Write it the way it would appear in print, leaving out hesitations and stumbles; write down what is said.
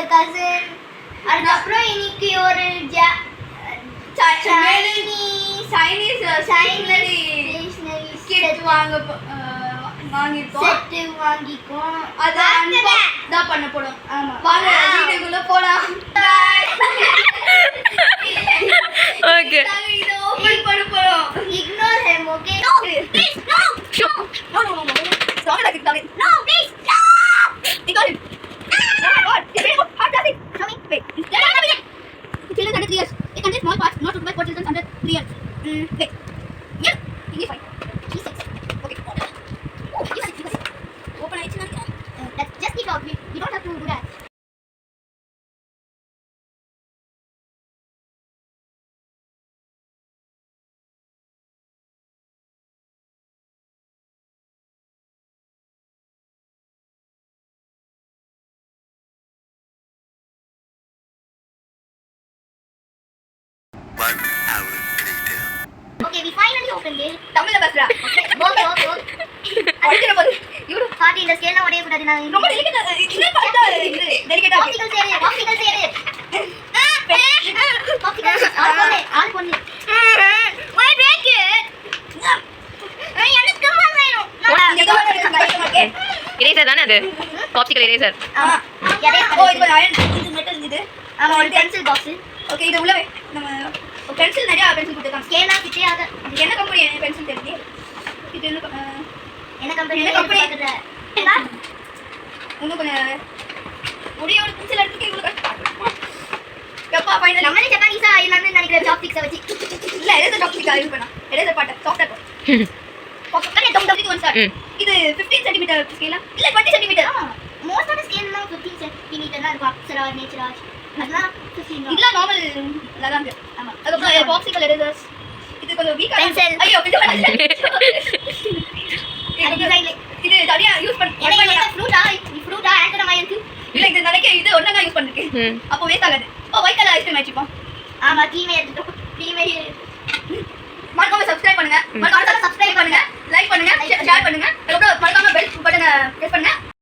என்னோட கசின். அதுக்கப்புறம் இன்னைக்கு ஒரு சைனீஸ் ஸ்டேஷனரி கிட் வாங்கிக்கோம். அது தான் பண்ண போறோம். ஆமா வாங்க வீடியோக்குள்ள போலாம். ஓகே இத ஓபன் பண்ண போறோம். Ignore him, okay? No, please, no. No. Sorry, like it. No, please, stop. You got it. Oh my God, it's very hot plastic. Show me. Wait. Let me get. Children under 3 years. It contains small parts not suitable for children under 3 years. Wait. Yeah, it is fine. She's 6. Okay. Oh, you got it. Open it. Let's just keep out. We don't have to do that. Okay, we finally opened it. தமிழ்ல பேசுறா. Okay. அடிக்கிற போது இவரு பாட்டி இந்த ஸ்கேல்ல ஒரே கூடாது. நான் ரொம்ப டெலிகேட்டா இது பார்த்தா இது டெலிகேட்டா பாப்சிகல் சேரு. ஆள் பொண்ணு. Why break it? எனக்கு வேணும். இரேசர் தானே அது பாப்சிக்கல் இரேசர் ஆமா. ஓ இது அயன் இது மெட்டல் இது. ஆமா ஒரு பென்சில் பாக்ஸ். ஓகே இது உள்ளவே நம்ம பென்சில் நிறைய பென்சில் கொடுத்துருக்காங்க. ஸ்கேலா கிட்டே ஆக. இது என்ன கம்பெனி பென்சில் தெரியல. இது என்ன கம்பெனி? இன்னும் கொஞ்சம் ஒரே ஒரு பென்சில் எடுத்துக்க இவ்வளவு கஷ்டம். எப்பா ஃபைனலி நம்மளே ஜப்பானீஸா இல்லன்னு நினைக்கிற சாப்ஸ்டிக்ஸை வச்சு. இல்ல எரேசர் சாப்ஸ்டிக் யூஸ் பண்ணா. எரேசர் பாட்ட சாஃப்ட்டா இருக்கும். பக்கத்துல டவுன் ஒன் சார். இது 15 சென்டிமீட்டர் ஸ்கேலா இல்ல 20 சென்டிமீட்டர். மோஸ்ட் ஆஃப் ஸ்கேல்லாம் 15 சென்டிமீட்டர் தான் இருக்கும். அப்சரா நேச்சராஜ் அதெல்லாம் 15 தான். இல்ல நார்மல் லதான் இருக்கு. ஆமா அதுக்கு பாப்சிக்கல் எரேசர்ஸ் இது கொஞ்சம் வீக்கா பென்சில். ஐயோ இது இது தனியா யூஸ் என்ன ஃப்ரூட்டா ஆங்கர் மாயன்க்கு இல்ல இது நினைக்க இது ஒண்ணா யூஸ் பண்ணிருக்கேன். அப்போ வேஸ்ட் ஆகாது. ஓ ஒயிட் கலர் ஐஸ்கிரீம் ஆயிடுச்சுப்போம். ஆமா டீமே எடுத்துட்டோம். டீமே மறக்காம சப்ஸ்கிரைப் பண்ணுங்க. மறக்காம சப்ஸ்கிரைப் பண்ணுங்க. லைக் பண்ணுங்க. ஷேர் பண்ணுங்க. அதுக்கப்புறம் மறக்காம பெல் பட்டனை பிரஸ் பண்ணுங்க.